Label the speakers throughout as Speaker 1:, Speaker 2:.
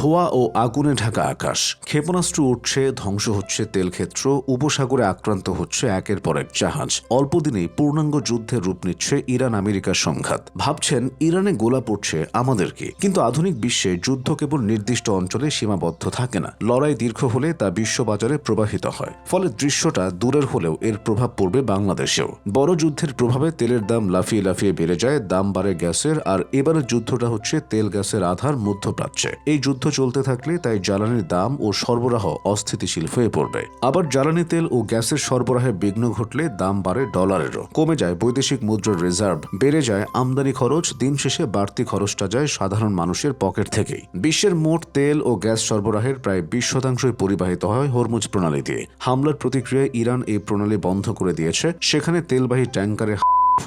Speaker 1: ধোঁয়া ও আগুনে ঢাকা আকাশ, ক্ষেপণাস্ত্র উঠছে, ধ্বংস হচ্ছে তেলক্ষেত্র, উপসাগরে আক্রান্ত হচ্ছে একের পর এক জাহাজ। অল্প দিনেই পূর্ণাঙ্গ যুদ্ধের রূপ নিচ্ছে ইরান আমেরিকার সংঘাত। ভাবছেন ইরানে গোলা পড়ছে আমাদেরকে, কিন্তু আধুনিক বিশ্বে যুদ্ধ কেবল নির্দিষ্ট অঞ্চলে সীমাবদ্ধ থাকে না। লড়াই দীর্ঘ হলে তা বিশ্ববাজারে প্রবাহিত হয়। ফলে দৃশ্যটা দূরের হলেও এর প্রভাব পড়বে বাংলাদেশেও। বড় যুদ্ধের প্রভাবে তেলের দাম লাফিয়ে লাফিয়ে বেড়ে যায়, দাম বাড়ে গ্যাসের। আর এবারের যুদ্ধটা হচ্ছে তেল গ্যাসের আধার মধ্যপ্রাচ্যে। এই যুদ্ধ চলতে থাকলে তাই জ্বালানির দাম ও সরবরাহ অস্থিতিশীল হয়ে পড়বে। আবার জ্বালানি তেল ও গ্যাসের সরবরাহে বিঘ্ন ঘটলে দাম বাড়ে ডলারেরও, কমে যায় বৈদেশিক মুদ্রার রিজার্ভ, বেড়ে যায় আমদানি খরচ। দিন শেষে বাড়তি খরচটা যায় সাধারণ মানুষের পকেট থেকেই। বিশ্বের মোট তেল ও গ্যাস সরবরাহের প্রায় 20% পরিবাহিত হয় হরমুজ প্রণালী দিয়ে। হামলার প্রতিক্রিয়ায় ইরান এই প্রণালী বন্ধ করে দিয়েছে। সেখানে তেলবাহী ট্যাঙ্কারে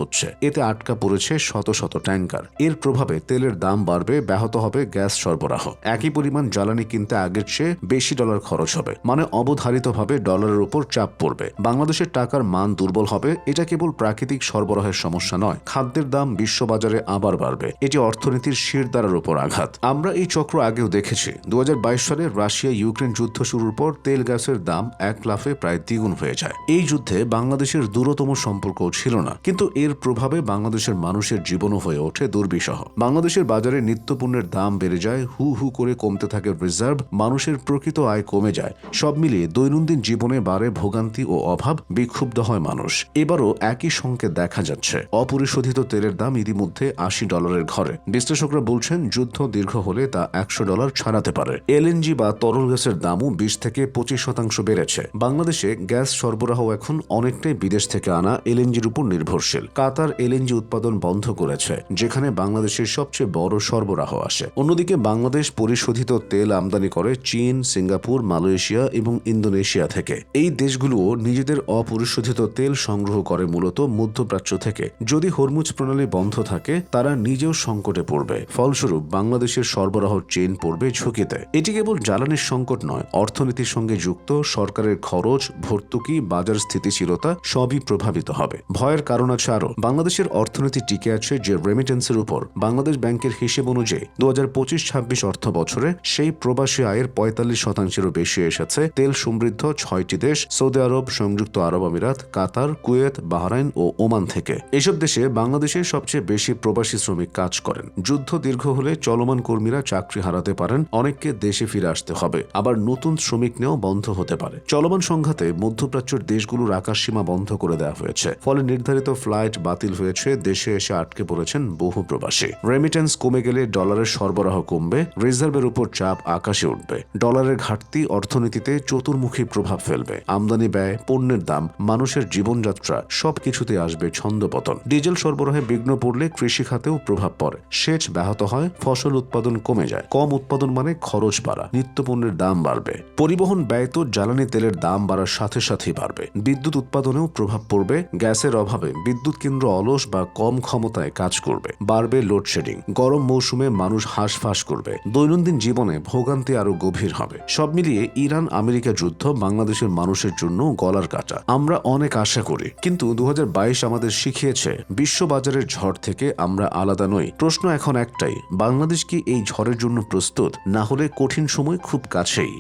Speaker 1: হচ্ছে, এতে আটকা পড়েছে শত শত ট্যাঙ্কার। এর প্রভাবে তেলের দাম বাড়বে, ব্যাহত হবে গ্যাস সরবরাহ। একই পরিমাণ জ্বালানি কিনতে আগের চেয়ে বেশি ডলার খরচ হবে, মানে অবধারিতভাবে ডলারের উপর চাপ পড়বে। বাংলাদেশের টাকার মান দুর্বল হবে। এটা কেবল প্রাকৃতিক সরবরাহের সমস্যা নয়, খাদ্যের দাম বিশ্ববাজারে আবার বাড়বে। এটি অর্থনীতির শিরদাঁড়ার উপর আঘাত। আমরা এই চক্র আগেও দেখেছি। 2022 সালে রাশিয়া ইউক্রেন যুদ্ধ শুরুর পর তেল গ্যাসের দাম এক লাফে প্রায় দ্বিগুণ হয়ে যায়। এই যুদ্ধে বাংলাদেশের দূরতম সম্পর্কও ছিল না, কিন্তু এর প্রভাবে বাংলাদেশের মানুষের জীবনও হয়ে ওঠে দুর্বিষহ। বাংলাদেশের বাজারে নিত্যপণ্যের দাম বেড়ে যায়, হু হু করে কমতে থাকে রিজার্ভ, মানুষের প্রকৃত আয় কমে যায়। সব মিলিয়ে দৈনন্দিন জীবনে বাড়ে ভোগান্তি ও অভাব, বিক্ষুব্ধ হয় মানুষ। এবারও একই সংকেত দেখা যাচ্ছে। অপরিশোধিত তেলের দাম ইতিমধ্যে $80 ঘরে। বিশ্লেষকরা বলছেন যুদ্ধ দীর্ঘ হলে তা $100 ছাড়াতে পারে। এলএনজি বা তরল গ্যাসের দামও 20 থেকে 25% বেড়েছে। বাংলাদেশে গ্যাস সরবরাহ এখন অনেকটাই বিদেশ থেকে আনা এলএনজির উপর নির্ভরশীল। কাতার এলএনজি উৎপাদন বন্ধ করেছে, যেখানে বাংলাদেশের সবচেয়ে বড় সরবরাহ আসে। অন্যদিকে বাংলাদেশ পরিশোধিত তেল আমদানি করে চীন, সিঙ্গাপুর, মালয়েশিয়া এবং ইন্দোনেশিয়া থেকে। এই দেশগুলোও নিজেদের অপরিশোধিত তেল সংগ্রহ করে মূলত মধ্যপ্রাচ্য থেকে। যদি হরমুজ প্রণালী বন্ধ থাকে, তারা নিজেও সংকটে পড়বে। ফলস্বরূপ বাংলাদেশের সরবরাহ চেইন পড়বে ঝুঁকিতে। এটি কেবল জ্বালানির সংকট নয়, অর্থনীতির সঙ্গে যুক্ত সরকারের খরচ, ভর্তুকি, বাজার স্থিতিশীলতা সবই প্রভাবিত হবে। ভয়ের কারণ আছে আরও। বাংলাদেশের অর্থনীতি টিকে আছে যে রেমিটেন্সের উপর। বাংলাদেশ ব্যাংকের হিসেব অনুযায়ী 2025-26 অর্থ বছরে সেই প্রবাসী আয়ের 45%-এরও বেশি এসেছে তেল সমৃদ্ধ 6টি দেশ: সৌদি আরব, সংযুক্ত আরব আমিরাত, কাতার, কুয়েত, বাহরাইন ও ওমান থেকে। এসব দেশে বাংলাদেশের সবচেয়ে বেশি প্রবাসী শ্রমিক কাজ করেন। যুদ্ধ দীর্ঘ হলে চলমান কর্মীরা চাকরি হারাতে পারেন, অনেককে দেশে ফিরে আসতে হবে, আবার নতুন শ্রমিক নেওয়া বন্ধ হতে পারে। চলমান সংঘাতে মধ্যপ্রাচ্যের দেশগুলোর আকাশসীমা বন্ধ করে দেওয়া হয়েছে। ফলে নির্ধারিত ফ্লাইট বাতিল হয়েছে, দেশে এসে আটকে পড়েছেন বহু প্রবাসী। রেমিটেন্স কমে গেলে ডলারের সরবরাহ কমবে, রিজার্ভের উপর চাপ আকাশে উঠবে। ডলারের ঘাটতি অর্থনীতিতে চতুর্মুখী প্রভাব ফেলবে। আমদানি ব্যয়, পণ্যের দাম, মানুষের জীবনযাত্রা সবকিছুতে আসবে ছন্দপতন। ডিজেল সরবরাহে বিঘ্ন পড়লে কৃষি খাতেও প্রভাব পড়ে। সেচ ব্যাহত হয়, ফসল উৎপাদন কমে যায়। কম উৎপাদন মানে খরচ বাড়া, নিত্যপণ্যের দাম বাড়বে। পরিবহন ব্যয় তো জ্বালানি তেলের দাম বাড়ার সাথে সাথেই বাড়বে। বিদ্যুৎ উৎপাদনেও প্রভাব পড়বে। গ্যাসের অভাবে বিদ্যুৎ কেন্দ্র অলস বা কম ক্ষমতায় কাজ করবে। বাড়বে লোডশেডিং। গরম মৌসুমে মানুষ হাঁসফাঁস করবে। দৈনন্দিন জীবনে ভোগান্তি আরো গভীর হবে। সব মিলিয়ে ইরান আমেরিকা যুদ্ধ বাংলাদেশের মানুষের জন্য গলার কাটা। আমরা অনেক আশা করি, কিন্তু 2022 আমাদের শিখিয়েছে বিশ্ববাজারের ঝড় থেকে আমরা আলাদা নই। প্রশ্ন এখন একটাই, বাংলাদেশ কি এই ঝড়ের জন্য প্রস্তুত? না হলে কঠিন সময় খুব কাছেই।